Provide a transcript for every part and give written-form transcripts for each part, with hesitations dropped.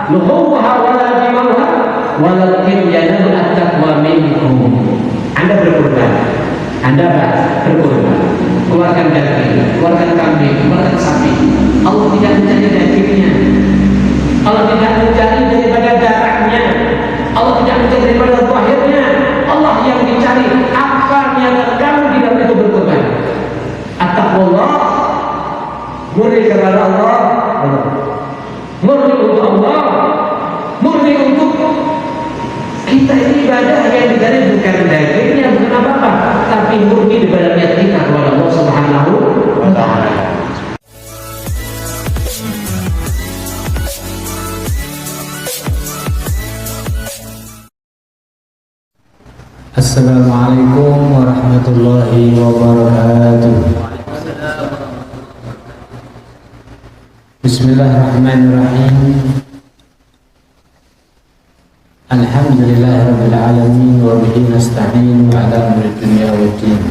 luhumha wala dimauha walakin yanalu at-taqwa minkum. Anda berkorban, Anda berkorban, keluarkan daging, keluarkan kambing, keluarkan sapi. Allah tidak mencari dagingnya, Allah tidak mencari daripada darahnya, Allah tidak mencari daripada zahirnya. Allah yang dicari apa niatan kamu di dalam itu berkorban. At-taqwallah, murni kepada Allah, murni untuk Allah, murni untuk kita. Ini ibadah yang dicari bukan dagingnya, bukan apa-apa, tapi murni daripada niat kita kepada Allah Subhanahu wa ta'ala. Assalamualaikum warahmatullahi wabarakatuh. Bismillahirrahmanirrahim. Alhamdulillahirabbil alamin wa bihi nasta'in ala umuri dunya waddin.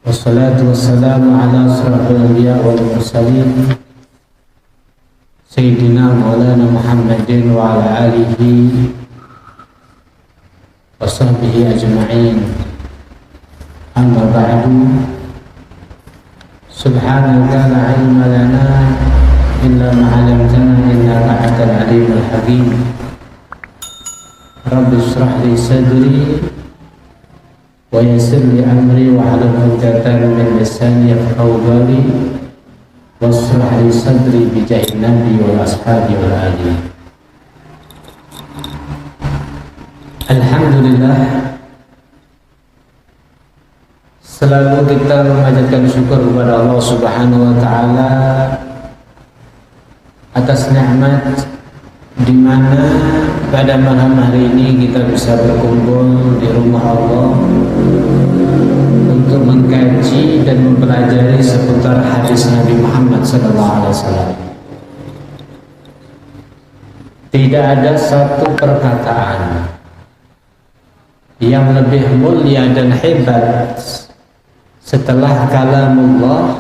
Wassalatu wassalamu ala asyrafil anbiya wal mursalin sayyidina maulana Muhammadin wa ala alihi wa sahbihi ajma'in. Amma ba'du. Subhanaka la ilma lana illa ma 'allamtana innaka antal alimul hakim. Rabbi shrah li sadri wa yassir li amri wa hlul 'uqdatam min lisani yafqahu qawli washrah li sadri bi jahin nabi wal ashabi wal ali. Alhamdulillah, selalu kita memanjatkan syukur kepada Allah Subhanahu wa ta'ala atas nikmat di mana pada malam hari ini kita bisa berkumpul di rumah Allah untuk mengkaji dan mempelajari seputar hadis Nabi Muhammad SAW. Tidak ada satu perkataan yang lebih mulia dan hebat setelah kalamullah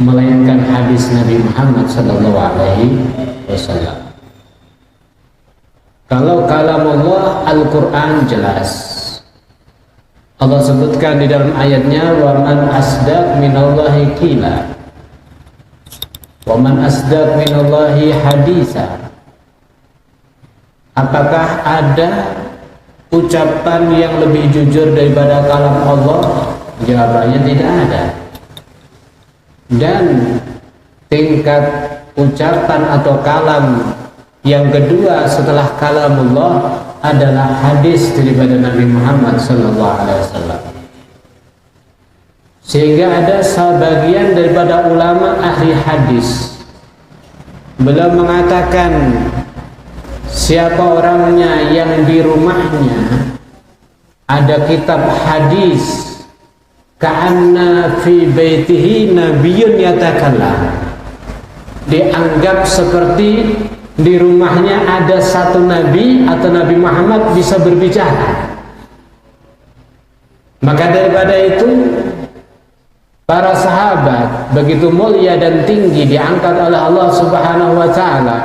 melainkan hadis Nabi Muhammad SAW. Kalau kalamullah Al-Quran jelas, Allah sebutkan di dalam ayatnya, wa man asdaq minallahi qila, wa man asdaq minallahi haditha. Apakah ada ucapan yang lebih jujur daripada kalam Allah? Jawabannya tidak ada. Dan tingkat ucapan atau kalam yang kedua setelah kalamullah adalah hadis daripada Nabi Muhammad SAW. Sehingga ada sebagian daripada ulama ahli hadis beliau mengatakan, siapa orangnya yang di rumahnya ada kitab hadis, ka'anna fi baitihi nabiyyun yatakallam, dianggap seperti di rumahnya ada satu nabi atau Nabi Muhammad bisa berbicara. Maka daripada itu para sahabat begitu mulia dan tinggi diangkat oleh Allah Subhanahu wa ta'ala.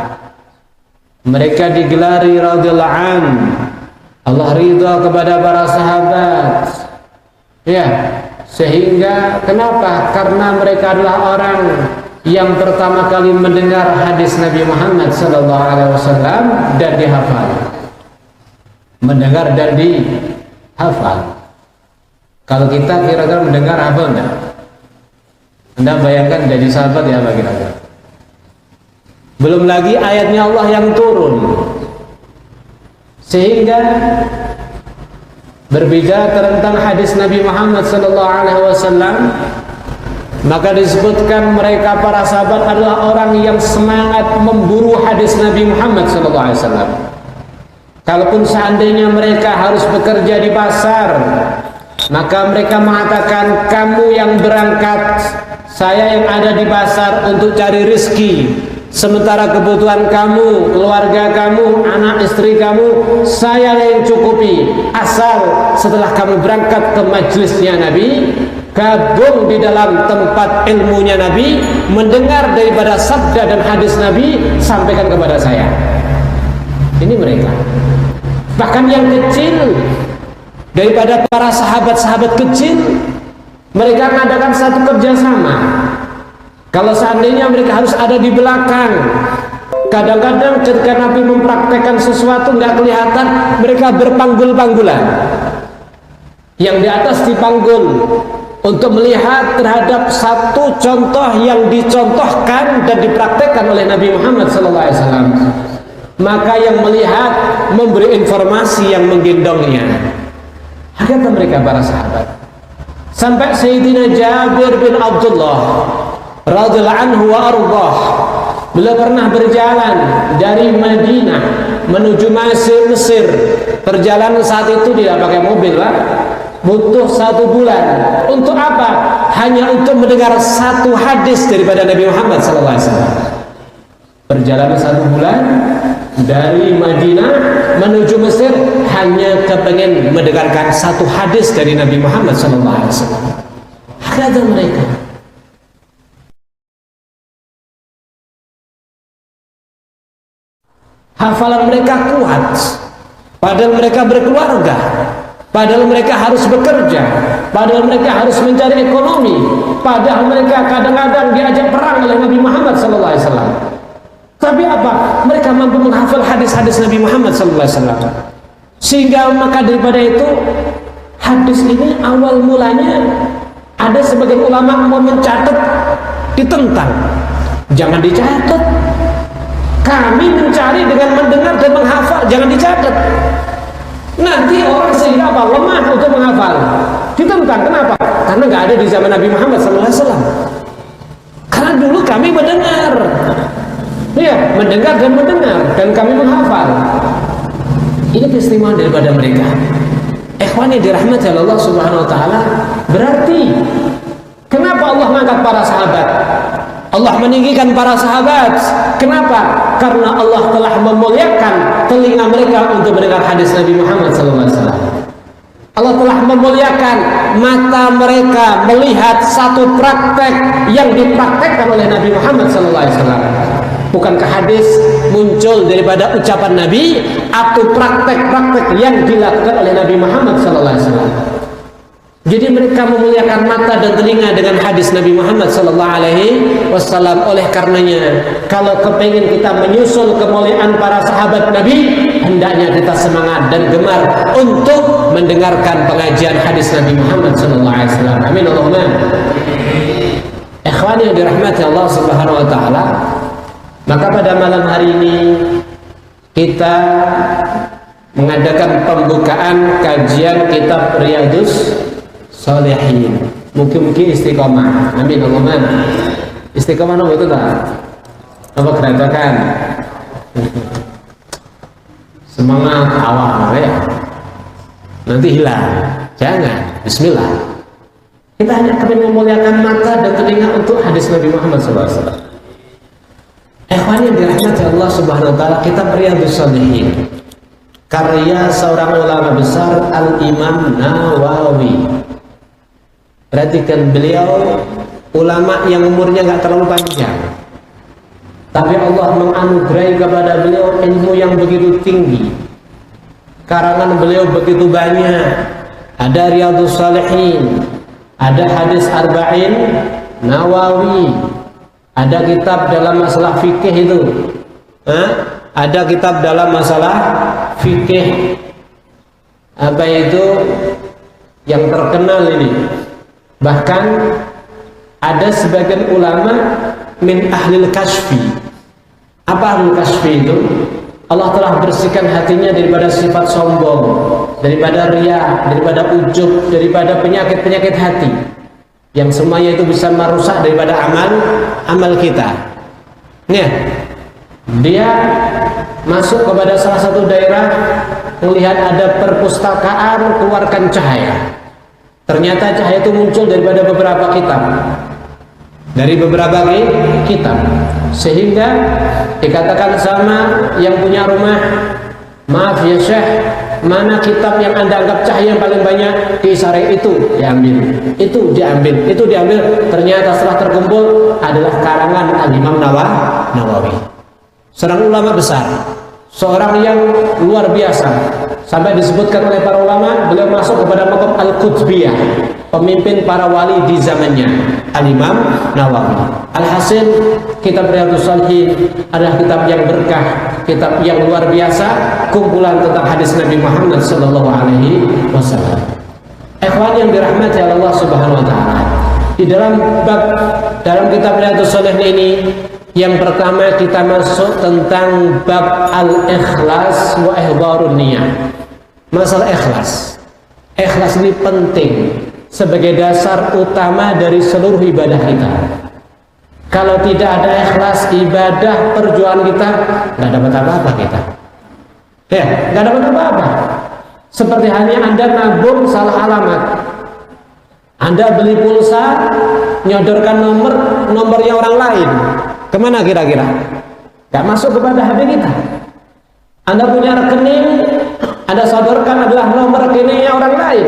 Mereka digelari radhiyallahu an. Allah ridha kepada para sahabat. Ya, sehingga kenapa? Karena mereka adalah orang yang pertama kali mendengar hadis Nabi Muhammad SAW dan dihafal. Mendengar dan dihafal. Kalau kita kira-kira mendengar hafal enggak? Anda bayangkan jadi sahabat ya apa kira-kira? Belum lagi ayatnya Allah yang turun, sehingga berbicara tentang hadis Nabi Muhammad SAW, maka disebutkan mereka para sahabat adalah orang yang semangat memburu hadis Nabi Muhammad SAW. Kalaupun seandainya mereka harus bekerja di pasar, maka mereka mengatakan, kamu yang berangkat, saya yang ada di pasar untuk cari rezeki. sementara kebutuhan kamu, keluarga kamu, anak istri kamu saya yang cukupi, asal setelah kamu berangkat ke majelisnya Nabi, gabung di dalam tempat ilmunya Nabi, mendengar daripada sabda dan hadis Nabi, sampaikan kepada saya. Ini mereka. Bahkan yang kecil daripada para sahabat-sahabat kecil, mereka mengadakan satu kerjasama. Kalau seandainya mereka harus ada di belakang, kadang-kadang ketika Nabi mempraktekkan sesuatu nggak kelihatan, mereka berpanggul-panggulan. Yang di atas dipanggul untuk melihat terhadap satu contoh yang dicontohkan dan dipraktekkan oleh Nabi Muhammad SAW. Maka yang melihat memberi informasi yang menggendongnya. Kata mereka para sahabat. Sampai Sayyidina Jabir bin Abdullah radhiyallahu anhu wa ardhah, beliau pernah berjalan dari Madinah menuju Mesir. Perjalanan saat itu tidak pakai mobil, Pak. Butuh 1 bulan. Untuk apa? Hanya untuk mendengar satu hadis daripada Nabi Muhammad SAW. Perjalanan 1 bulan dari Madinah menuju Mesir hanya kepengen mendengarkan satu hadis dari Nabi Muhammad SAW. Kata mereka, hafalan mereka kuat, padahal mereka berkeluarga, padahal mereka harus bekerja, padahal mereka harus mencari ekonomi, padahal mereka kadang-kadang diajak perang oleh Nabi Muhammad SAW. Tapi apa? Mereka mampu menghafal hadis-hadis Nabi Muhammad SAW. Sehingga maka daripada itu, hadis ini awal mulanya ada sebagian ulama mau mencatat, ditentang. Jangan dicatat. Kami mencari dengan mendengar dan menghafal, jangan dicatat. Nanti orang sehingga apa? Lemah untuk menghafal. Ditentang. Kenapa? Karena nggak ada di zaman Nabi Muhammad SAW. Karena dulu kami mendengar. Ya, mendengar dan kami menghafal. Ini keistimewaan daripada mereka. Ikhwan yang dirahmati Allah Subhanahu wa taala, berarti kenapa Allah mengangkat para sahabat? Allah meninggikan para sahabat. Kenapa? Karena Allah telah memuliakan telinga mereka untuk mendengar hadis Nabi Muhammad SAW. Allah telah memuliakan mata mereka melihat satu praktek yang dipraktekkan oleh Nabi Muhammad SAW. Bukankah hadis muncul daripada ucapan Nabi atau praktek-praktek yang dilakukan oleh Nabi Muhammad SAW? Jadi mereka memuliakan mata dan telinga dengan hadis Nabi Muhammad SAW. Oleh karenanya, kalau kepingin kita menyusul kemuliaan para sahabat Nabi, hendaknya kita semangat dan gemar untuk mendengarkan pengajian hadis Nabi Muhammad SAW. Amin Allahumma. Ikhwan yang dirahmati Allah Subhanahu wa taala, maka pada malam hari ini kita mengadakan pembukaan kajian kitab Riyadhus Shalihin. Mungkin istiqomah. Amin Allahumma. Istiqomah itu tak? Apa keretakan? Semangat awal ya. Nanti hilang. Jangan. Bismillah. Kita hanya akan memuliakan mata dan telinga untuk hadis Nabi Muhammad SAW. Ikhwan yang dirahmati Allah Subhanahu wa taala, kitab Riyadhus Shalihin karya seorang ulama besar Al-Imam Nawawi. Perhatikan, beliau ulama yang umurnya nggak terlalu panjang, tapi Allah menganugerahi kepada beliau ilmu yang begitu tinggi. Karangan beliau begitu banyak. Ada Riyadhus Shalihin, ada hadis Arba'in Nawawi, ada kitab dalam masalah fikih itu. Ada kitab dalam masalah fikih. Apa itu yang terkenal ini? Bahkan ada sebagian ulama min ahlil kasfi. Apa ahlul kasfi itu? Allah telah bersihkan hatinya daripada sifat sombong, daripada riya, daripada ujub, daripada penyakit-penyakit hati, yang semuanya itu bisa merusak daripada amal kita. Dia masuk kepada salah satu daerah, melihat ada perpustakaan, keluarkan cahaya. Ternyata cahaya itu muncul daripada beberapa kitab. dari beberapa kitab, sehingga dikatakan sama yang punya rumah, maaf ya Syekh, mana kitab yang Anda anggap cahaya yang paling banyak? Disarai itu diambil. Ternyata setelah terkumpul adalah karangan Al-Imam Nawawi, seorang ulama besar, seorang yang luar biasa, sampai disebutkan oleh para ulama beliau masuk kepada maqam Al-Qutbiyah, pemimpin para wali di zamannya Al-Imam Nawawi. Alhasil kitab Riyadhus Shalihin adalah kitab yang berkah, kitab yang luar biasa, kumpulan tentang hadis Nabi Muhammad sallallahu alaihi wasallam. Ikhwan yang dirahmati Allah Subhanahu wa taala, di dalam kitab Riyadhus Shalihin ini yang pertama kita masuk tentang bab al-ikhlas wa ihdharun niyah. Masalah ikhlas. Ikhlas ini penting sebagai dasar utama dari seluruh ibadah kita. Kalau tidak ada ikhlas, ibadah perjuangan kita nggak dapat apa-apa kita. Ya, nggak dapat apa-apa. Seperti halnya Anda nabung salah alamat. Anda beli pulsa, nyodorkan nomornya orang lain. Kemana kira-kira? Gak masuk kepada HP kita. Anda punya rekening, Anda sodorkan adalah nomor rekeningnya orang lain.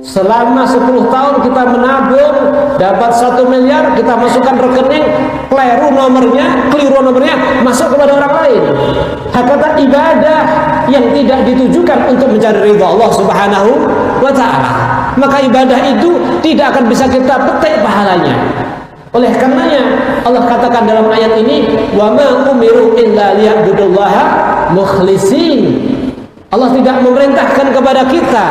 Selama 10 tahun kita menabung, dapat 1 miliar, kita masukkan rekening, keliru nomornya, masuk kepada orang lain. Hakikatnya ibadah yang tidak ditujukan untuk mencari ridha Allah Subhanahu wa ta'ala, maka ibadah itu tidak akan bisa kita petik pahalanya. Oleh karenanya Allah katakan dalam ayat ini, wa ma umiru illa liya'budullaha mukhlisin. Allah tidak memerintahkan kepada kita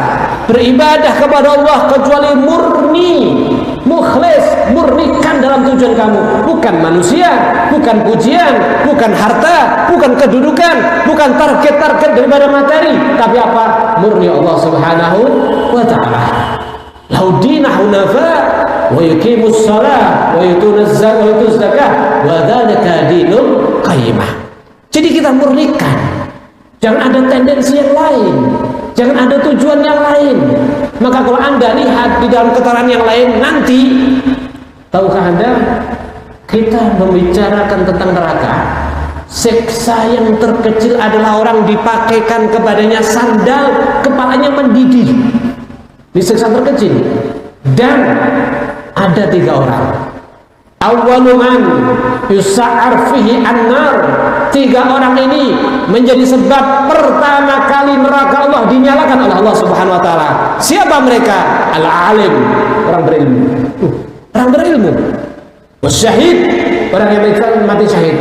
beribadah kepada Allah kecuali murni, mukhlis, murnikan dalam tujuan kamu, bukan manusia, bukan pujian, bukan harta, bukan kedudukan, bukan target-target daripada materi, tapi apa? Murni Allah Subhanahu wa ta'ala. Lahu dinah hunafa wa yuqimus shalah wa yutuz zakah wa dzalika dinul qayyimah. Jadi kita murnikan. Jangan ada tendensi yang lain, jangan ada tujuan yang lain. Maka kalau Anda lihat di dalam keterangan yang lain nanti, tahukah Anda, kita membicarakan tentang neraka. Siksa yang terkecil adalah orang dipakaikan kepadanya sandal, kepalanya mendidih. Di siksa terkecil. Dan ada 3 orang. Awwaluman yusa'ar fihi an-nar. 3 orang ini menjadi sebab pertama kali neraka Allah dinyalakan oleh Allah Subhanahu wa taala. Siapa mereka? Al-alim, orang berilmu. Orang berilmu. Wasyahid, orang yang mati syahid.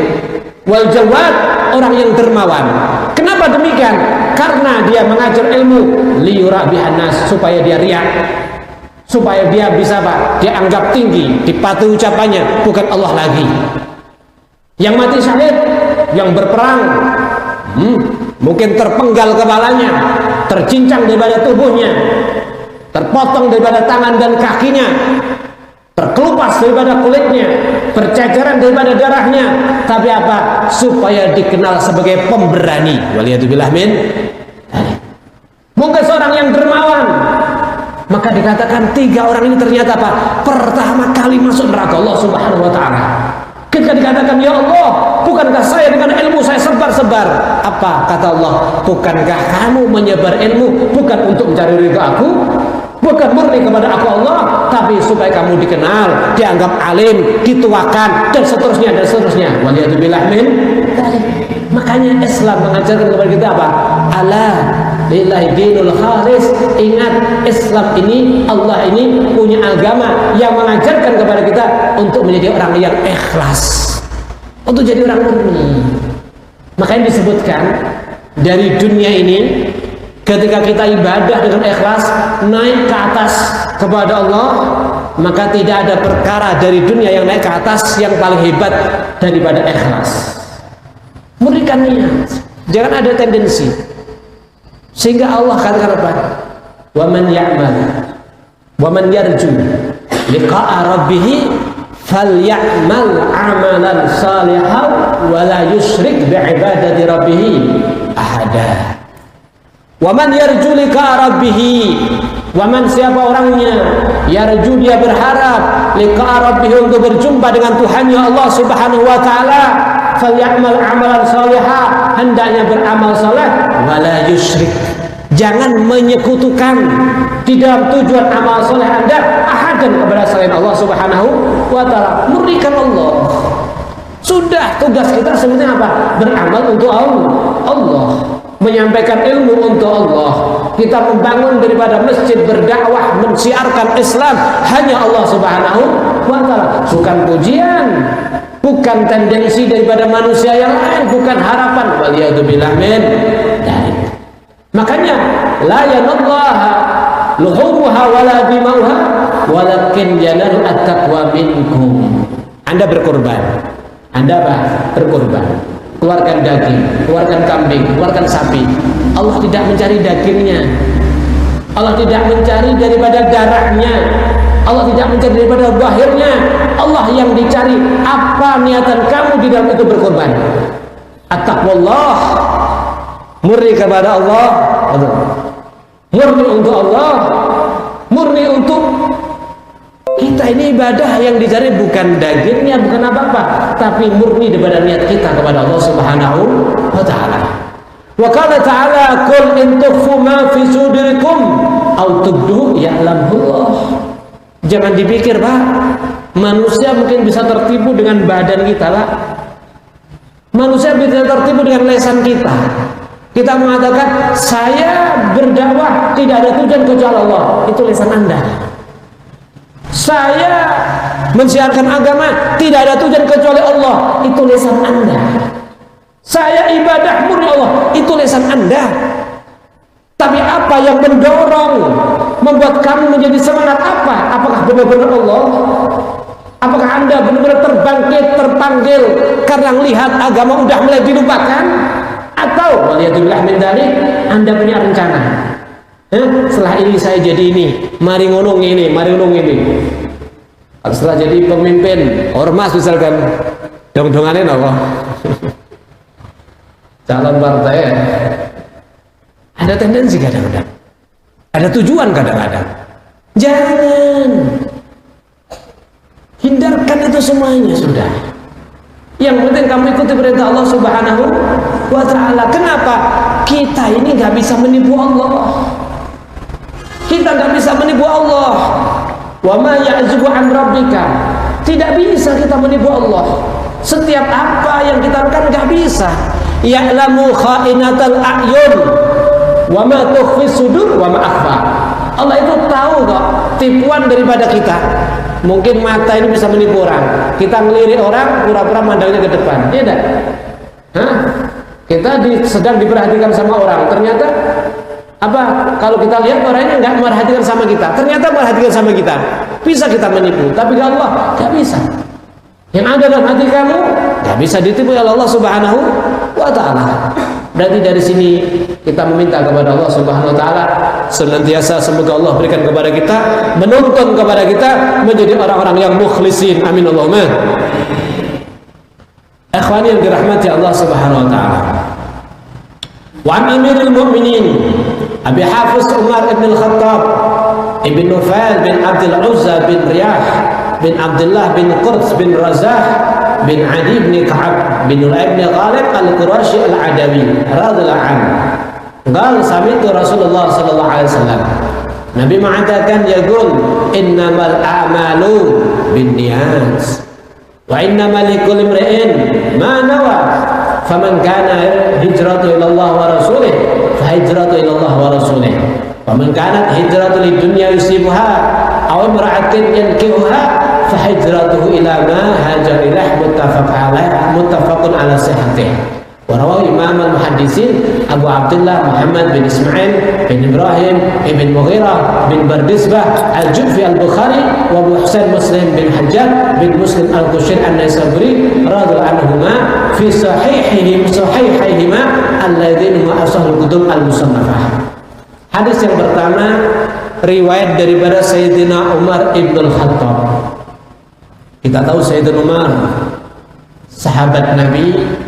Wal jawad, orang yang dermawan. Kenapa demikian? Karena dia mengajar ilmu liyura bihan nas, supaya dia riak, supaya dia bisa dia anggap tinggi, dipatuhi ucapannya, bukan Allah lagi. Yang mati syahid, yang berperang, mungkin terpenggal kepalanya, tercincang daripada tubuhnya, terpotong daripada tangan dan kakinya, terkelupas daripada kulitnya, berceceran daripada darahnya, tapi apa? Supaya dikenal sebagai pemberani. Waliyadzubillah min. Mungkin seorang yang dermawan, maka dikatakan 3 orang ini ternyata apa? Pertama kali masuk neraka Allah Subhanahu wa ta'ala. Ketika dikatakan, ya Allah, bukankah saya dengan ilmu saya sebar-sebar? Apa kata Allah? Bukankah kamu menyebar ilmu bukan untuk mencari ridha aku, bukan murni kepada aku Allah, tapi supaya kamu dikenal, dianggap alim, dituakan, dan seterusnya dan seterusnya. Waliyadzubillah min. Makanya Islam mengajarkan kepada kita apa? Ala lillahi dinul khalis. Ingat, Islam ini, Allah ini punya agama yang mengajarkan kepada kita untuk menjadi orang yang ikhlas, untuk jadi orang murni. Makanya disebutkan dari dunia ini, ketika kita ibadah dengan ikhlas, naik ke atas kepada Allah, maka tidak ada perkara dari dunia yang naik ke atas yang paling hebat daripada ikhlas. Murnikan niat, jangan ada tendensi. Sehingga Allah katakan apa? Wa man ya'mal wa man yarju liqa'a rabbih falyamal 'amalan salihan wa la yusyrik bi'ibadati rabbih ahada. Wa man yarju liqa'a rabbih, Waman siapa orangnya yarju dia berharap liqa rabbih untuk berjumpa dengan Tuhannya Allah Subhanahu wa taala, falyamal amalan salihah, hendaknya beramal saleh, wala yusyrik, jangan menyekutukan di dalam tujuan amal saleh Anda ahadan kepada selain Allah Subhanahu wa taala. Murnikan Allah. Sudah, tugas kita sebenarnya apa? Beramal untuk Allah, menyampaikan ilmu untuk Allah. Kita membangun daripada masjid, berdakwah, mensiarkan Islam hanya Allah Subhanahu wa taala. Bukan pujian, bukan tendensi daripada manusia yang lain, bukan harapan. Waliyadzubillah min dzalik. Makanya la yanallaha luhumuha wala dimauha walakin yanalu at-taqwa minkum. Anda berkorban, Anda apa? Berkorban, keluarkan daging, keluarkan kambing, keluarkan sapi. Allah tidak mencari dagingnya, Allah tidak mencari daripada darahnya, Allah tidak mencari daripada zahirnya. Allah yang dicari apa niatan kamu di dalam itu berkorban. At-taqwallah, murni kepada Allah, murni untuk Allah, murni untuk kita. Ini ibadah yang dicari bukan dagingnya, bukan apa-apa, tapi murni daripada niat kita kepada Allah Subhanahu wa taala. Wa qala ta'ala qul in tukhfu ma fi sudurikum aw tubdu ya'lamullah. Jangan dipikir, Pak, manusia mungkin bisa tertipu dengan badan kita, Pak. Manusia bisa tertipu dengan lisan kita. Kita mengatakan saya berdakwah tidak ada tujuan kecuali Allah, itu lisan Anda. Saya mensiarkan agama tidak ada tujuan kecuali Allah, itu lisan Anda. Saya ibadah murni Allah, itu lisan Anda. Tapi apa yang mendorong, membuat kamu menjadi semangat apa? Apakah benar-benar Allah? Apakah Anda benar-benar terbangkit, terpanggil karena melihat agama udah mulai dilupakan? Atau waliyadzubillah min dzalik, Anda punya rencana, setelah ini saya jadi ini, mari ngonong ini, mari ngonong ini. Setelah jadi pemimpin ormas misalkan, dong-dongannya apa? Calon partai ya. Ada tendensi kadang-kadang, ada tujuan kadang-kadang. Jangan, hindarkan itu semuanya sudah. Yang penting kamu ikuti perintah Allah Subhanahu wa taala. Kenapa? Kita ini nggak bisa menipu Allah. Kita nggak bisa menipu Allah. Wa ma ya'zubu an rabbika. Tidak bisa kita menipu Allah. Setiap apa yang kita lakukan nggak bisa. Ya'lamu kha'inatal a'yun wa ma tukhfi sudur wa ma akhfa. Allah itu tahu kok tipuan daripada kita. Mungkin mata ini bisa menipu orang. Kita ngelirik orang, pura-pura mandangnya ke depan. Iya enggak? Kita sedang diperhatikan sama orang. Ternyata apa? Kalau kita lihat orangnya nggak memperhatikan sama kita. Ternyata memperhatikan sama kita. Bisa kita menipu. Tapi kalau Allah nggak bisa. Yang ada dalam hati kamu nggak bisa ditipu oleh Allah Subhanahu wa taala. Berarti dari sini kita meminta kepada Allah Subhanahu wa taala senantiasa semoga Allah berikan kepada kita, menuntun kepada kita menjadi orang-orang yang mukhlisin. Amin Allahumma. Ikhwani yang dirahmati Allah Subhanahu wa taala. Wa an Amirul Mukminin Abi Hafiz Umar ibn al-Khattab ibn Nufail bin Abdul Uzza bin Riyah bin Abdullah bin Qurz bin Razah bin Adi bin Ka'ab bin Ulay bin Ghalib al-Qurashi al-Adawi radhiyallahu anhu. Qala sami'tu Rasulullah sallallahu alaihi wasallam. Nabi mengatakan yaqul innamal a'malu binniyat wa innamal likulli imri'in ma nawa. Faman kana hijratu ila Allah wa rasulih fa hijratu ila Allah wa rasulih. Faman kanat hijratu lid dunya yusibuha aw imra'atin yankihuha fa hijratuhu ila ma hajar ilah muttafaqun ala sihhatih. Wa rawahu Imam al-Muhaddisin Abu Abdullah Muhammad bin Ismail bin Ibrahim ibn Mughirah bin Bardisbah al-Ju'fi al-Bukhari wa Abu Husain Muslim bin Hajjaj bin Muslim al-Qushayri an-Naisaburi radhiyallahu anhuma fi sahihihima alladziina huma ashahul kutub al-musannafah. Hadis yang pertama riwayat daripada Sayyidina Umar ibn al-Khattab. Kita tahu Sayyidina Umar sahabat Nabi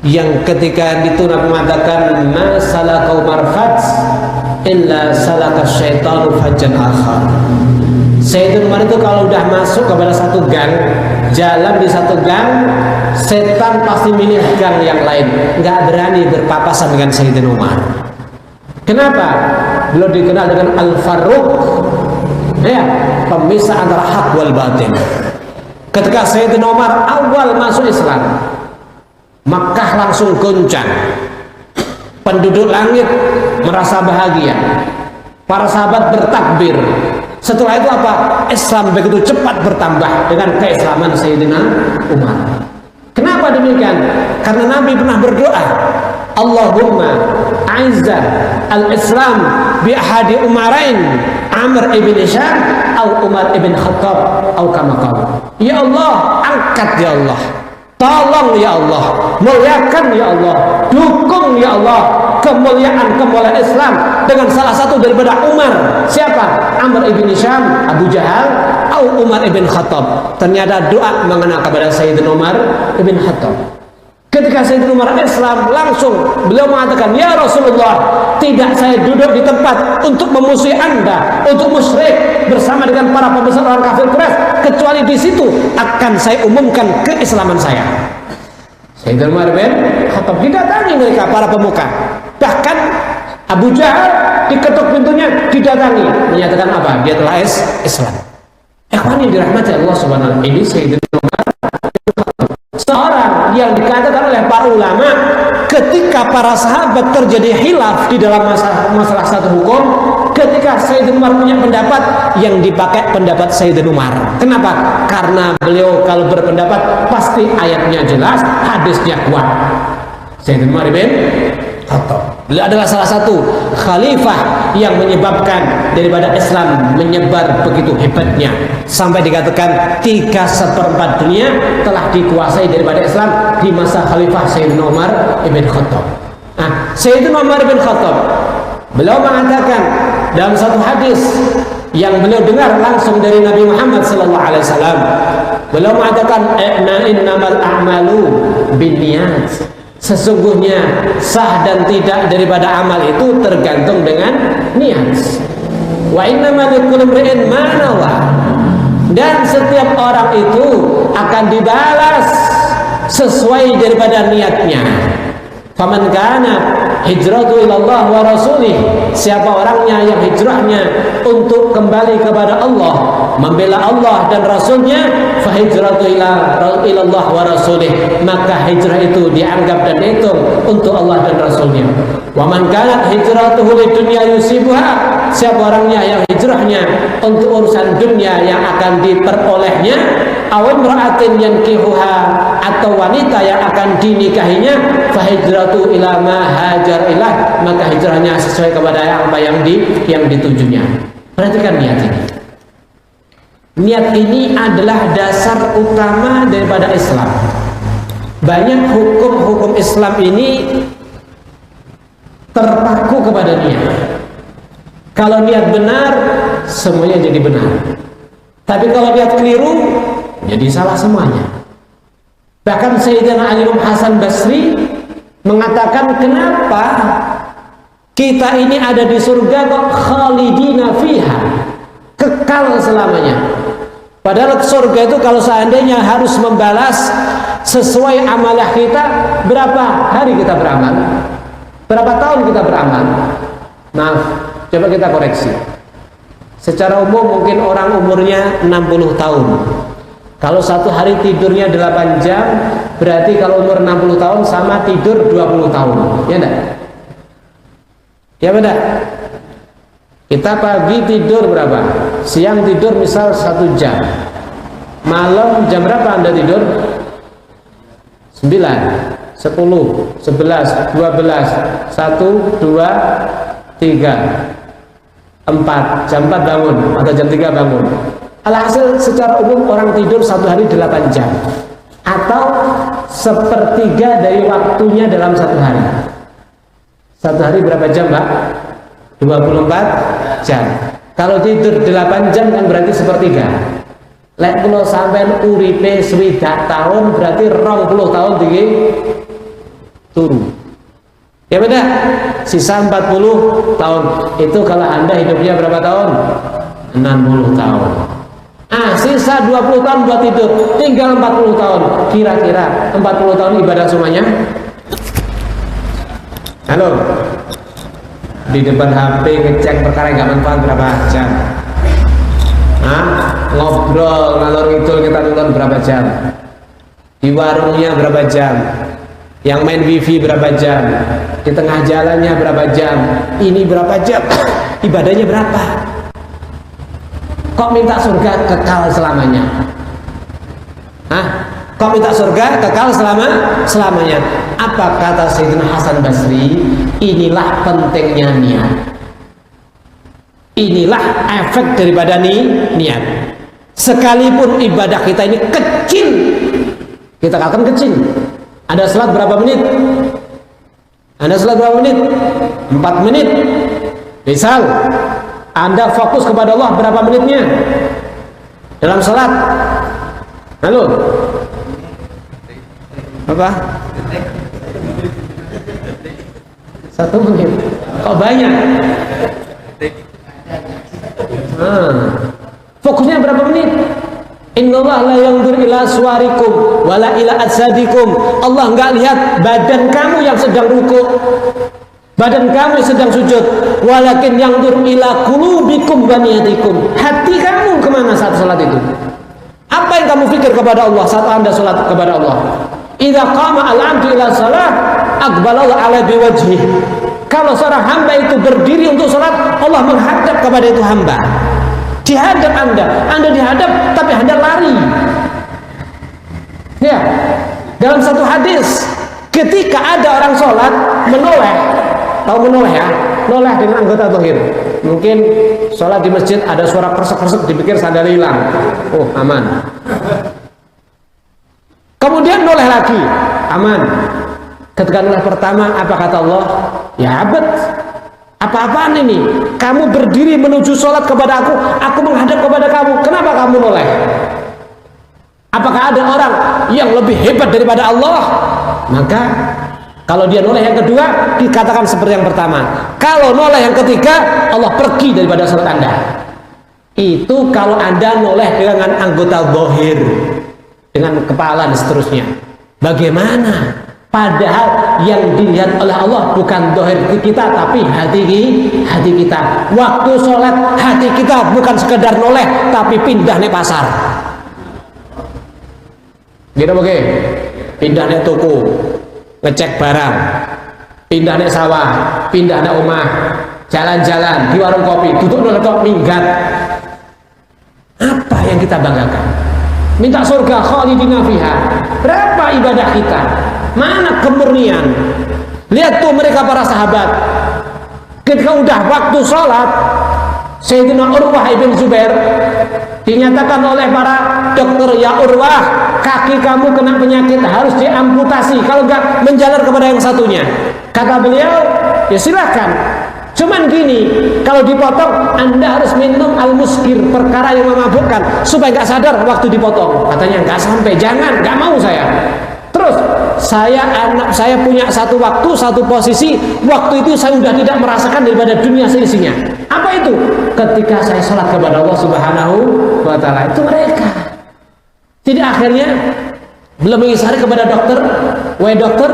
yang ketika ditunab mengatakan masalah kaum marfat illa salaka syaitanu fajjan akhar. Sayyidina Umar itu kalau udah masuk kepada satu gang, jalan di satu gang, setan pasti milih gang yang lain, nggak berani berpapasan dengan Sayyidina Umar. Kenapa? Beliau dikenal dengan Al-Faruq, ya, pemisah antara hak wal batin. Ketika Sayyidina Umar awal masuk Islam, Makkah langsung goncang, penduduk langit merasa bahagia, para sahabat bertakbir. Setelah itu apa? Islam begitu cepat bertambah dengan keislaman Sayyidina Umar. Kenapa demikian? Karena Nabi pernah berdoa, Allahumma a'izzah al-Islam bi ahadi Umarain, Amr ibn Hisham atau Umar ibn Khattab atau kama qala. Ya Allah, angkat ya Allah, tolong ya Allah, muliakan ya Allah, dukung ya Allah kemuliaan Islam dengan salah satu daripada Umar. Siapa? Amr ibn Hisham, Abu Jahal, atau Umar ibn Khattab. Ternyata doa mengena kepada Sayyidina Umar ibn Khattab. Ketika Sayyidina Umar Islam, langsung beliau mengatakan, ya Rasulullah, tidak saya duduk di tempat untuk memusuhi Anda, untuk musyrik bersama dengan para pembesar orang kafir Quraisy, kecuali di situ akan saya umumkan keislaman saya. Sayyidina Umar bin Khattab didatangi mereka para pemuka, bahkan Abu Jahal diketuk pintunya, didatangi, menyatakan apa? Dia telah Islam. Ikhwan yang dirahmati Allah Subhanahu wa taala, ini Sayyidina Umar, seorang yang dikatakan oleh para ulama ketika para sahabat terjadi khilaf di dalam masalah satu hukum, ketika Sayyidina Umar punya pendapat, yang dipakai pendapat Sayyidina Umar. Kenapa? Karena beliau kalau berpendapat pasti ayatnya jelas, hadisnya kuat. Sayyidina Umar bin Khattab, beliau adalah salah satu khalifah yang menyebabkan daripada Islam menyebar begitu hebatnya, sampai dikatakan 3/4 dunia telah dikuasai daripada Islam di masa khalifah Sayyidina Umar ibn Khattab. Nah, Sayyidina Umar ibn Khattab, beliau mengatakan dalam satu hadis yang beliau dengar langsung dari Nabi Muhammad SAW, beliau mengatakan, innamal a'malu binniyat. Sesungguhnya sah dan tidak daripada amal itu tergantung dengan niat. Wa innamal likulli imri'in ma nawa. Dan setiap orang itu akan dibalas sesuai daripada niatnya. Faman kana hijratu ilallah wa rasulih, siapa orangnya yang hijrahnya untuk kembali kepada Allah, membela Allah dan Rasulnya, fa hijratu ilallah wa rasulih, maka hijrah itu dianggap dan dihitung untuk Allah dan Rasulnya. Wa man kanat hijratuhu lidunya yusibuha, siapa orangnya yang hijrahnya untuk urusan dunia yang akan diperolehnya, aw imra'atin yankihuha, atau wanita yang akan dinikahinya, fa hijratu ila ma hajar ilah, maka hijrahnya sesuai kepada apa yang ditujunya. Perhatikan niat ini. Niat ini adalah dasar utama daripada Islam. Banyak hukum-hukum Islam ini terpaku kepada niat. Kalau niat benar, semuanya jadi benar. Tapi kalau niat keliru, jadi salah semuanya. Bahkan Sayyidina Ali bin Hasan Basri mengatakan, kenapa kita ini ada di surga kok khalidina fiha, kekal selamanya. Padahal surga itu kalau seandainya harus membalas sesuai amalah kita, berapa hari kita beramal? Berapa tahun kita beramal? Maaf, coba kita koreksi. Secara umum mungkin orang umurnya 60 tahun. Kalau satu hari tidurnya 8 jam, berarti kalau umur 60 tahun sama tidur 20 tahun. Ya enggak? Ya beda. Kita pagi tidur berapa? Siang tidur misal 1 jam. Malam jam berapa Anda tidur? 9, 10, 11, 12, 1, 2, 3, 4. Jam 4 bangun atau jam 3 bangun. Alhasil secara umum orang tidur satu hari 8 jam, atau 1/3 dari waktunya dalam satu hari. Satu hari berapa jam, Pak? 24 jam. Kalau tidur 8 jam kan berarti 1/3. Lek kula sampean uripe 20 tahun berarti 20 tahun tinggi turu. Ya beda. Sisa 40 tahun. Itu kalau Anda hidupnya berapa tahun? 60 tahun. Sisa 20 tahun buat hidup, tinggal 40 tahun. Kira-kira 40 tahun ibadah semuanya? Halo? Di depan HP ngecek perkara yang gak manfaat berapa jam? Ngobrol ngalor ngidul kita nonton berapa jam? Di warungnya berapa jam? Yang main wifi berapa jam? Di tengah jalannya berapa jam? Ini berapa jam? Ibadahnya berapa? Kok minta surga kekal selamanya? Kok minta surga kekal selamanya? Apa kata Sayyidina Hasan Basri? Inilah pentingnya niat. Inilah efek daripada niat. Sekalipun ibadah kita ini kecil, kita katakan kecil. Anda salat berapa menit? Anda salat berapa menit? 4 menit. Misal Anda fokus kepada Allah berapa menitnya dalam salat? Halo? Apa? 1 menit. Kok banyak? Fokusnya berapa menit? Innallaha la yanzur ila suwarikum wala ila ajsadikum. Allah enggak lihat badan kamu yang sedang rukuk, badan kamu yang sedang sujud, walakin yanzur ila qulubikum wa niyatikum. Hati kamu kemana saat salat itu? Apa yang kamu pikir kepada Allah saat Anda salat kepada Allah? Idza qama al-'abdu ila salat aqbala ala biwajhi. Kalau seorang hamba itu berdiri untuk salat, Allah menghadap kepada itu hamba. Dihadap Anda dihadap, tapi Anda lari. Ya, dalam satu hadis, ketika ada orang sholat menoleh, tahu menoleh ya? Noleh dengan anggota zahir. Mungkin sholat di masjid ada suara kresek-kresek, dipikir sandal hilang. Oh, aman. Kemudian noleh lagi, aman. Ketika noleh pertama, apa kata Allah? Ya abad, apa-apaan ini? Kamu berdiri menuju sholat kepada aku menghadap kepada kamu. Kenapa kamu noleh? Apakah ada orang yang lebih hebat daripada Allah? Maka kalau dia noleh yang kedua, dikatakan seperti yang pertama. Kalau noleh yang ketiga, Allah pergi daripada sholat Anda. Itu kalau Anda noleh dengan anggota zahir, dengan kepala dan seterusnya. Bagaimana? Padahal yang dilihat oleh Allah bukan zahir kita, tapi hati kita. Waktu sholat, hati kita bukan sekedar noleh, tapi pindah nih pasar. Gitu oke? Pindah nih toko, ngecek barang, pindah nih sawah, pindah nih rumah, jalan-jalan di warung kopi, duduk nonton minggat. Apa yang kita banggakan? Minta surga khalidina fiha. Berapa ibadah kita? Mana kemurnian? Lihat tuh mereka para sahabat. Ketika udah waktu sholat, Sayyidina Urwah ibn Zubair dinyatakan oleh para dokter, ya Urwah, kaki kamu kena penyakit, harus diamputasi, kalau enggak menjalar kepada yang satunya. Kata beliau, ya silahkan, cuman gini, kalau dipotong Anda harus minum al-muskir, perkara yang memabukkan, supaya enggak sadar waktu dipotong. Katanya enggak sampai, jangan, enggak mau saya. Terus anak saya punya satu waktu, satu posisi, waktu itu saya sudah tidak merasakan daripada dunia seisinya. Apa itu? Ketika saya sholat kepada Allah Subhanahu wa Ta'ala. Itu mereka. Jadi akhirnya belum mengisari kepada dokter, wahai dokter,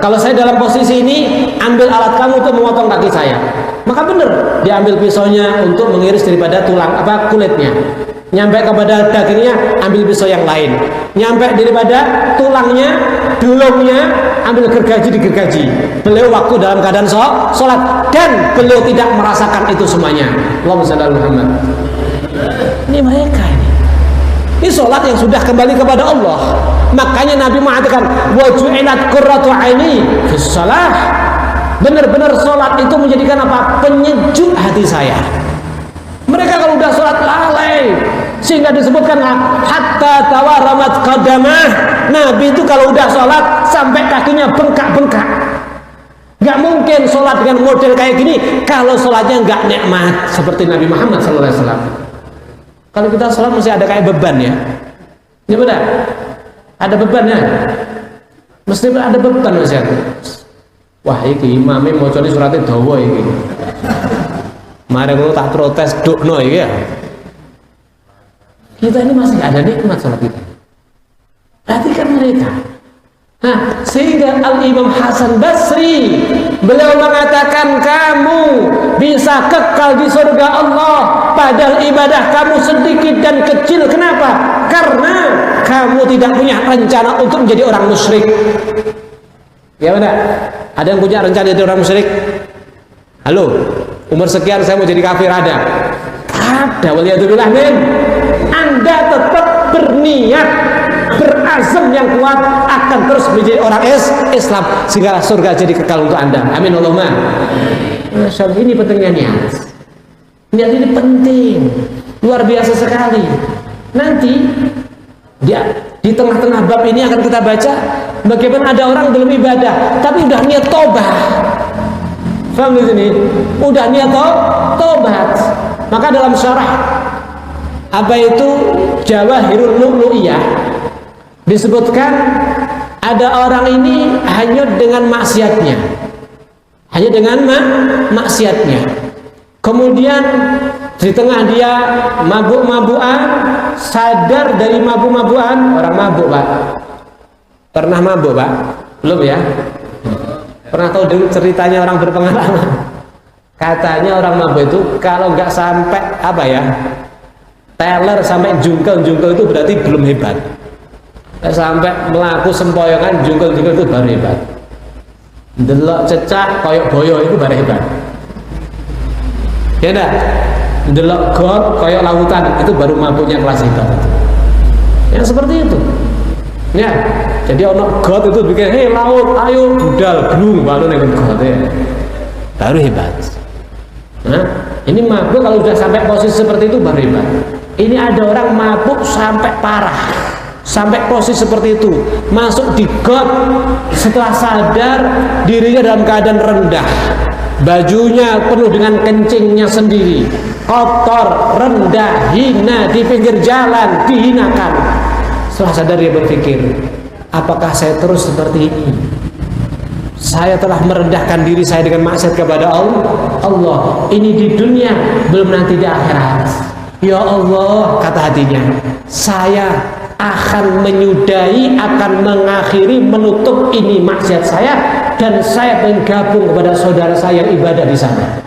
kalau saya dalam posisi ini, ambil alat kamu untuk memotong kaki saya. Maka benar, diambil pisaunya untuk mengiris daripada tulang kulitnya. Nyampe kepada dagingnya, ambil pisau yang lain. Nyampe daripada tulangnya, dulungnya, ambil gergaji digergaji. Beliau waktu dalam keadaan sholat, dan beliau tidak merasakan itu semuanya. Allahumma shalli ala Muhammad. Ini mereka ini. Ini sholat yang sudah kembali kepada Allah. Makanya Nabi mengatakan, wa ju'ilat qurratu aini fis shalah. Benar-benar sholat itu menjadikan apa? Penyejuk hati saya. Mereka kalau udah sholat lalai, sehingga disebutkan hatta tawaramat qadamah. Nabi itu kalau udah sholat sampai kakinya bengkak-bengkak. Gak mungkin sholat dengan model kayak gini kalau sholatnya gak nikmat seperti Nabi Muhammad SAW. Kalau kita sholat mesti ada kayak beban ya. Ya benar, ada bebannya. Mesti ada beban masih ada. Wah, iki imame macane surate dawa iki. Mari kalau tak protes dukno iki ya. Kita ini masih ada nikmat salat kita. Perhatikan mereka. Nah, sehingga Al-Imam Hasan Basri beliau mengatakan kamu bisa kekal di surga Allah padahal ibadah kamu sedikit dan kecil. Kenapa? Karena kamu tidak punya rencana untuk menjadi orang musyrik. Ya benar? Ada yang punya rencana jadi orang musyrik? Halo, umur sekian saya mau jadi kafir ada? Ada, waliyadzubillah min. Anda tetap berniat, berazam yang kuat akan terus menjadi orang Islam sehingga surga jadi kekal untuk Anda. Amin Allahumma. Masya Allah, ini pentingnya niat. Niat ini penting, luar biasa sekali. Nanti di tengah-tengah bab ini akan kita baca bagaimana ada orang belum ibadah tapi udah niat tobat. Paham di sini? Udah niat tobat. Maka dalam syarah apa itu Jawahirul Lu'lu'iyah disebutkan ada orang ini hanya dengan maksiatnya. Hanya dengan maksiatnya. Kemudian di tengah dia mabuk-mabukan, sadar dari mabuk-mabukan. Orang mabuk, Pak. Pernah mabuk, Pak? Belum ya? Pernah tahu ceritanya orang berpengalaman? Katanya orang mabuk itu kalau nggak sampai apa ya, teler sampai jungkel-jungkel itu berarti belum hebat. Sampai melaku sempoyongan jungkel-jungkel itu baru hebat. Delok cecak koyok boyo itu baru hebat. Ya enggak? Delok got koyok lautan itu baru mabuknya kelas hebat. Yang seperti itu. Ya, jadi ono got itu bikin, hei laut, ayo budal, belum baru nih got ya, baru hebat. Nah, ini mabuk kalau sudah sampai posisi seperti itu baru hebat. Ini ada orang mabuk sampai parah, sampai posisi seperti itu, masuk di got, setelah sadar dirinya dalam keadaan rendah, bajunya penuh dengan kencingnya sendiri, kotor, rendah, hina, di pinggir jalan, dihinakan. Setelah sadar dia berpikir, apakah saya terus seperti ini? Saya telah merendahkan diri saya dengan maksiat kepada Allah. Ini di dunia, belum nanti di akhirat. Ya Allah, kata hatinya, saya akan menyudahi, akan mengakhiri, menutup ini maksiat saya, dan saya pengen gabung kepada saudara saya yang ibadah di sana.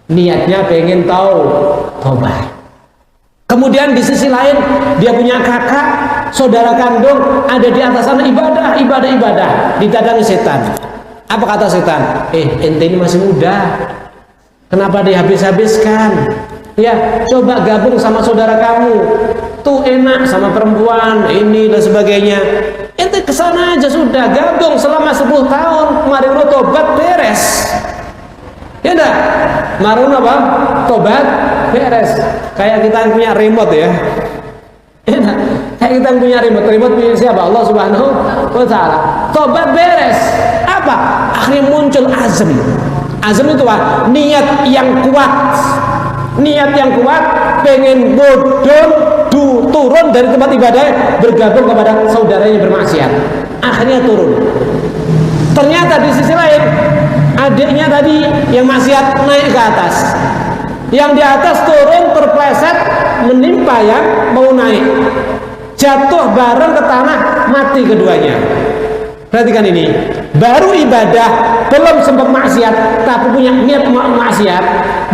Niatnya pengen tahu tobat. Kemudian di sisi lain dia punya kakak, saudara kandung ada di atas sana ibadah, didatangi setan. Apa kata setan? Ente ini masih muda, kenapa dihabis-habiskan? Ya, coba gabung sama saudara kamu, tuh enak sama perempuan ini dan sebagainya. Ente kesana aja sudah, gabung selama 10 tahun, kemarin lo tobat beres. Ya enggak? Marun apa? Tobat beres. Kayak kita yang punya remote ya. Enak. Kayak kita yang punya remote punya siapa? Allah Subhanahu wa taala. Tobat beres. Apa? Akhirnya muncul azam. Azam itu apa? Niat yang kuat. Niat yang kuat pengen bodong turun dari tempat ibadah bergabung kepada saudaranya bermaksiat. Akhirnya turun. Ternyata di sisi lain adiknya tadi yang maksiat naik ke atas, yang di atas turun terpleset menimpa yang mau naik, jatuh bareng ke tanah, mati keduanya. Perhatikan ini, baru ibadah belum sempat maksiat tapi punya niat maksiat,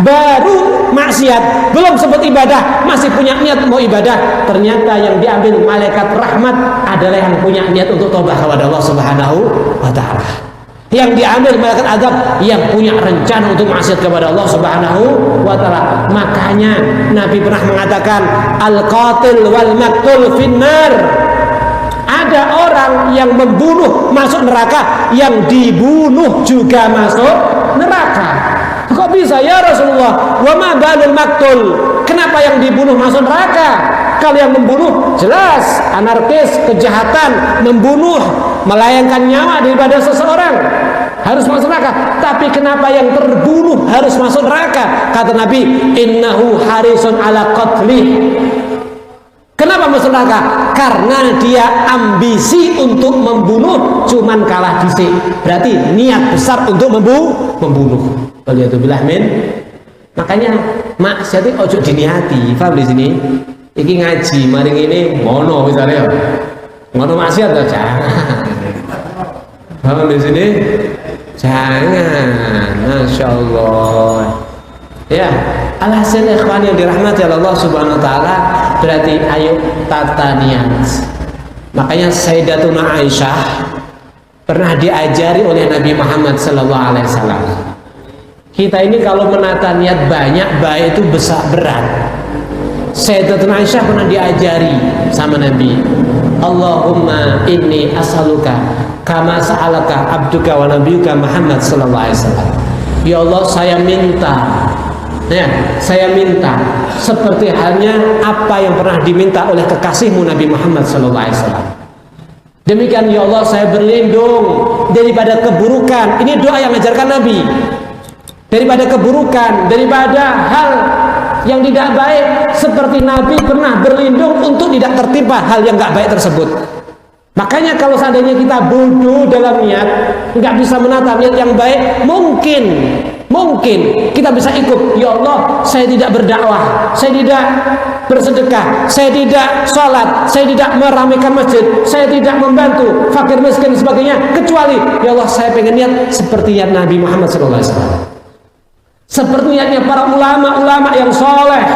baru maksiat belum sempat ibadah masih punya niat mau ibadah. Ternyata yang diambil malaikat rahmat adalah yang punya niat untuk tobat kepada Allah Subhanahu wa taala. Yang diambil malaikat azab yang punya rencana untuk maksiat kepada Allah Subhanahu wa taala. Makanya Nabi pernah mengatakan al-qatil wal maqtul finnar. Ada orang yang membunuh masuk neraka, yang dibunuh juga masuk neraka. Kok bisa ya Rasulullah? Wa ma balul maqtul? Kenapa yang dibunuh masuk neraka? Kalau yang membunuh jelas anarkis, kejahatan, membunuh, melayangkan nyawa daripada seseorang harus masuk neraka. Tapi kenapa yang terbunuh harus masuk neraka? Kata Nabi, innahu harisun ala qatlih. Kenapa masuk neraka? Karena dia ambisi untuk membunuh, cuman kalah dhisik. Berarti niat besar untuk membunuh. Waliyadzubillah min. Makanya maksiat itu ojo diniati. Paham di sini? Iki ngaji, maring ini ngono misalnya. Ngono maksiat atau jangan. Paham di sini? Jangan. Masya Allah. Ya, alhasil ikhwan yang dirahmati Allah Subhanahu wa taala, berarti ayo tata niat. Makanya Sayyidatuna Aisyah pernah diajari oleh Nabi Muhammad sallallahu alaihi wasallam. Kita ini kalau menata niat banyak baik itu besar berat. Sayyidatuna Aisyah pernah diajari sama Nabi, Allahumma inni as'aluka kama sa'alaka abduka wa nabiyuka Muhammad sallallahu alaihi wasallam. Ya Allah, saya minta seperti halnya apa yang pernah diminta oleh kekasihmu Nabi Muhammad sallallahu alaihi wasallam. Demikian ya Allah, saya berlindung daripada keburukan. Ini doa yang ajarkan Nabi. Daripada keburukan, daripada hal yang tidak baik, seperti Nabi pernah berlindung untuk tidak tertimpa hal yang tidak baik tersebut. Makanya kalau seandainya kita bodoh dalam niat, nggak bisa menata niat yang baik, mungkin kita bisa ikut. Ya Allah, saya tidak berdakwah, saya tidak bersedekah, saya tidak sholat, saya tidak meramaikan masjid, saya tidak membantu fakir miskin dan sebagainya, kecuali ya Allah, saya pengen niat seperti niat Nabi Muhammad SAW, seperti niatnya para ulama-ulama yang soleh,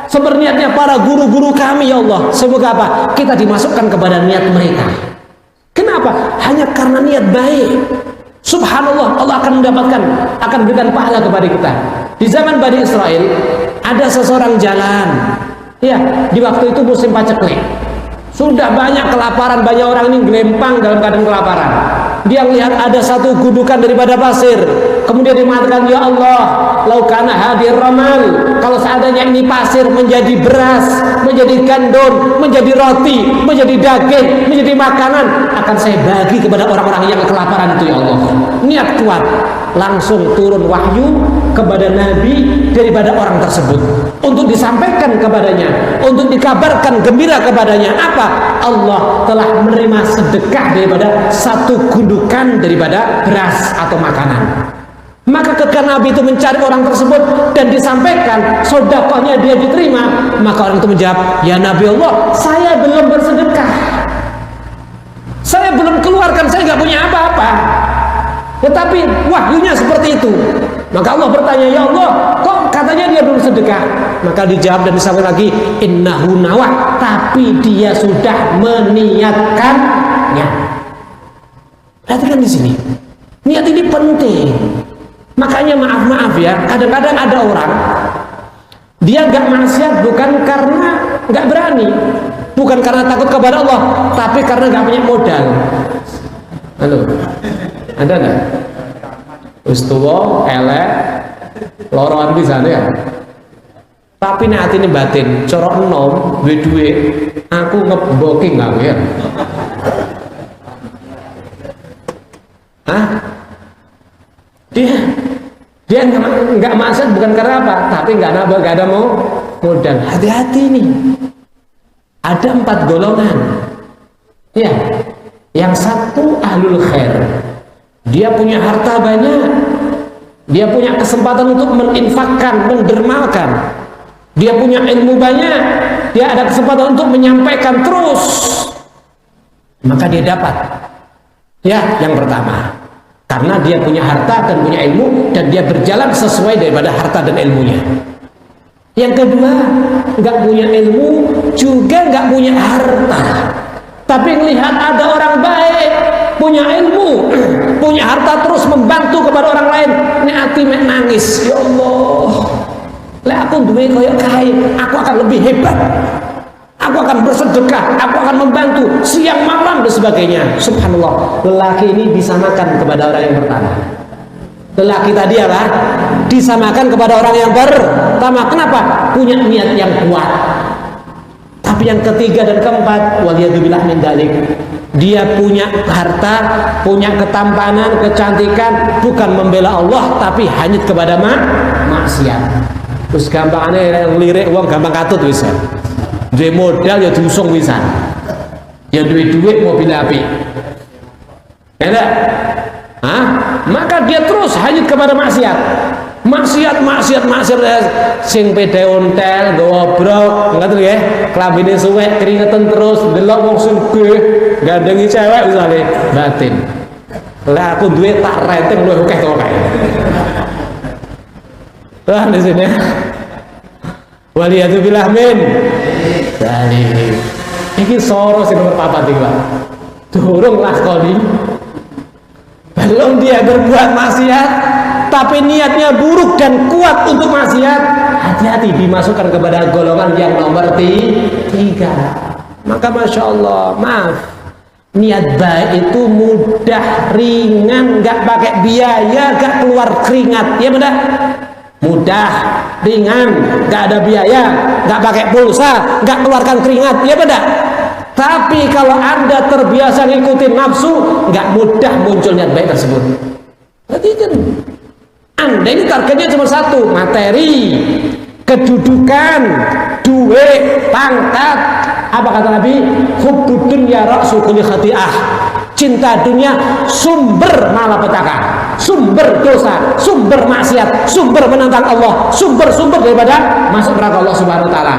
seperti niatnya para guru-guru kami. Ya Allah, semoga apa? Kita dimasukkan kepada niat mereka. Kenapa? Hanya karena niat baik. Subhanallah, Allah akan berikan pahala kepada kita. Di zaman Bani Israel ada seseorang jalan, ya, di waktu itu musim paceklik. Sudah banyak kelaparan, banyak orang ini gelempang dalam keadaan kelaparan. Dia melihat ada satu gundukan daripada pasir. Kemudian dia mengatakan, ya Allah, laukana hadir ramal, kalau seandainya ini pasir menjadi beras, menjadi gandum, menjadi roti, menjadi daging, menjadi makanan, akan saya bagi kepada orang-orang yang kelaparan itu ya Allah. Niat kuat, langsung turun wahyu kepada Nabi daripada orang tersebut untuk disampaikan kepadanya, untuk dikabarkan gembira kepadanya. Apa? Allah telah menerima sedekah daripada satu gundukan daripada beras atau makanan. Maka ketika Nabi itu mencari orang tersebut dan disampaikan sedekahnya dia diterima, maka orang itu menjawab, ya Nabi Allah, saya belum bersedekah, saya belum keluarkan, saya nggak punya apa-apa, tetapi wahyunya seperti itu. Maka Allah bertanya, ya Allah, kok katanya dia belum sedekah? Maka dijawab dan disampaikan lagi, innahu nawah, tapi dia sudah meniatkannya. Perhatikan di sini, niat ini penting. Makanya maaf ya, kadang-kadang ada orang dia nggak maksiat bukan karena nggak berani, bukan karena takut kepada Allah, tapi karena nggak punya modal. Halo, ada nggak? Ustuwo, elek, loroan di sana ya. Tapi nek atine batin, corok enom, duwe aku ngeboking nggak ya? Hah? Dia nggak maksud bukan karena apa, tapi nggak ada modal. Hati-hati nih. Ada 4 golongan. Ya, yang satu ahlul khair. Dia punya harta banyak. Dia punya kesempatan untuk meninfakkan, mendermakan. Dia punya ilmu banyak. Dia ada kesempatan untuk menyampaikan terus. Maka dia dapat. Ya, yang pertama. Karena dia punya harta dan punya ilmu, dan dia berjalan sesuai daripada harta dan ilmunya. Yang kedua, nggak punya ilmu, juga nggak punya harta, tapi melihat ada orang baik, punya ilmu, punya harta, terus membantu kepada orang lain, ini hati nangis. Ya Allah, lek aku duwe koyo kae, aku akan lebih hebat, aku akan bersedekah, aku akan membantu siang malam dan sebagainya. Subhanallah, lelaki ini disamakan kepada orang yang pertama. Lelaki tadi apa? Disamakan kepada orang yang pertama. Kenapa? Punya niat yang kuat. Tapi yang ketiga dan keempat, waliyadzubillah min dzalik, dia punya harta, punya ketampanan, kecantikan, bukan membela Allah, tapi hanyut kepada maksiat. Terus gampangane lirik wong gampang katut wis. duwe modal ya diusung wisan, ya duwe duit mobil api, enak. Maka dia terus hanyut kepada maksiat, sing pede ontel, gobrok, ngoten nggih, klambine suwek, keringetan terus, delok wong sugih, gandengi cewek misale, batin. Lah aku duwe tak renteng luwih akeh kok kae. Lah di sini. Waliyadzubillah min. Dalil. Iki soro sing nomor 4 iki, Pak. Durung lakoni. Belum dia berbuat maksiat, tapi niatnya buruk dan kuat untuk maksiat, hati-hati dimasukkan kepada golongan yang nomor 3. Maka Masya Allah, maaf, niat baik itu mudah, ringan, nggak pakai biaya, nggak keluar keringat, ya benar? Mudah, ringan, nggak ada biaya, nggak pakai pulsa, nggak keluarkan keringat, ya benar? Tapi kalau Anda terbiasa ngikutin nafsu, nggak mudah muncul niat baik tersebut. Berarti kan Anda ini targetnya cuma satu, materi, kedudukan, duit, pangkat. Apa kata Nabi? Hubbud dunya ra'su kulli khati'ah. Cinta dunia sumber malapetaka, sumber dosa, sumber maksiat, sumber menentang Allah, sumber-sumber daripada masuk neraka Allah Subhanahu wa taala.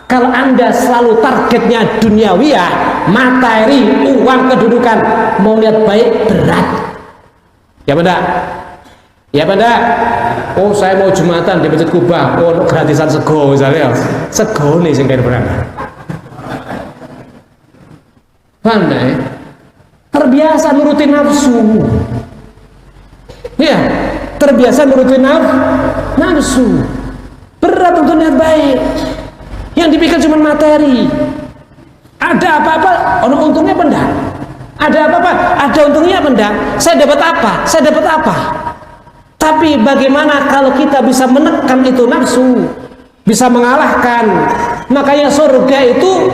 Kalau Anda selalu targetnya duniawiyah, materi, uang, kedudukan, mau lihat baik berat. Ya benda? Ya benda? Oh saya mau Jumatan di Masjid Kubah, oh gratisan sego misalnya, sego nih sing kaya berangkat. Paham ya? Terbiasa nurutin nafsu. Ya, terbiasa nurutin nafsu. Berat untuk niat baik. Yang dipikir cuma materi. Ada apa-apa, ono untungnya apa enggak? Ada apa-apa, ada untungnya apa enggak? Saya dapat apa? Saya dapat apa? Tapi bagaimana kalau kita bisa menekan itu nafsu, bisa mengalahkan? Makanya surga itu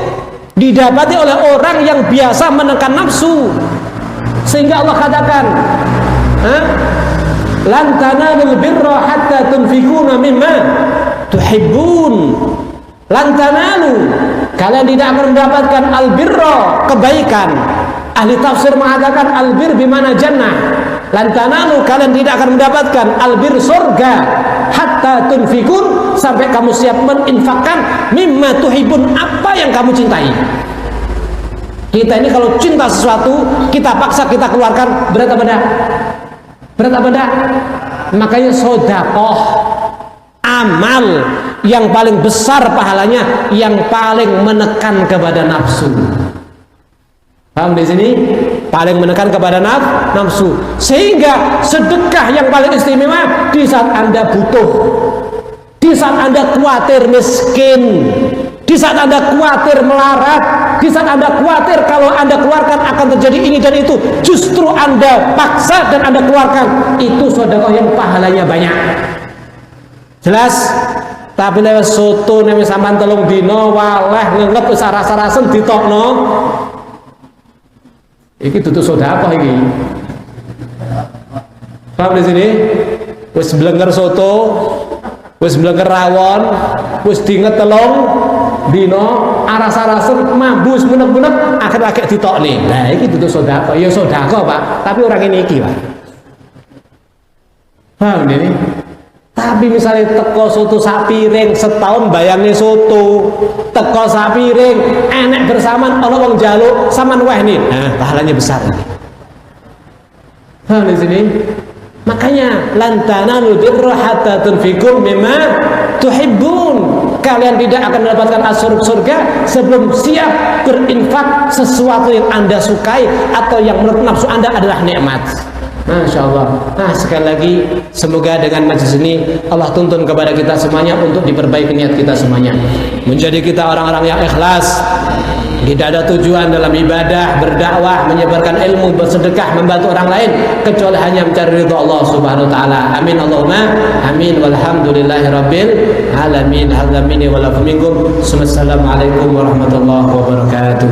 didapati oleh orang yang biasa menekan nafsu. Sehingga Allah katakan, lan tanalul birra hatta tunfikuna mimma tuhibbun. Lan tanalu, kalian tidak akan mendapatkan albirra, kebaikan. Ahli tafsir mengatakan albir bimana jannah. Lan tanalu, kalian tidak akan mendapatkan albir surga hatta tunfikun, sampai kamu siap meninfakkan mimma tuhibun, apa yang kamu cintai. Kita ini kalau cinta sesuatu, kita paksa, kita keluarkan, berat apa enggak? Berat apa enggak? Makanya sedekah, amal yang paling besar pahalanya, yang paling menekan kepada nafsu. Paham di sini? Paling menekan kepada nafsu. Sehingga sedekah yang paling istimewa di saat Anda butuh, di saat Anda khawatir miskin, di saat Anda khawatir melarat, di saat Anda khawatir kalau Anda keluarkan akan terjadi ini dan itu, justru Anda paksa dan Anda keluarkan. Itu sedekah yang pahalanya banyak. Jelas? Tapi lewat soto nek sampean 3 dina waleh ngenget wis rasa-rasen ditokno. Iki dudu sedekah iki. Paham di sini? Wis blenger soto, wis blenger rawon, wis diinget 3 dina rasa-rasen mabus munek-munek akhir-akhir ditokne. Nah, iki dudu sedekah. Ya sedekah, Pak, tapi orang ini iki, Pak. Paham ini? Tapi misalnya teko soto sapiring setahun bayangnya soto, teko sapiring enek bersamaan ono wong jaluk saman weh nih, nah pahalanya besar ini. Paham di sini? Makanya lantana nudirra hatta tunfikum mimma tuhibbun. Kalian tidak akan mendapatkan surga sebelum siap berinfak sesuatu yang Anda sukai atau yang menurut nafsu Anda adalah nikmat. Masya Allah. Nah sekali lagi, semoga dengan majelis ini Allah tuntun kepada kita semuanya untuk diperbaiki niat kita semuanya, menjadi kita orang-orang yang ikhlas. Tidak ada tujuan dalam ibadah, berdakwah, menyebarkan ilmu, bersedekah, membantu orang lain kecuali hanya mencari ridha Allah Subhanahu wa taala. Amin Allahumma amin. Walhamdulillahirabbil alamin. Hadza minni wa lakum minkum. Assalamualaikum warahmatullahi wabarakatuh.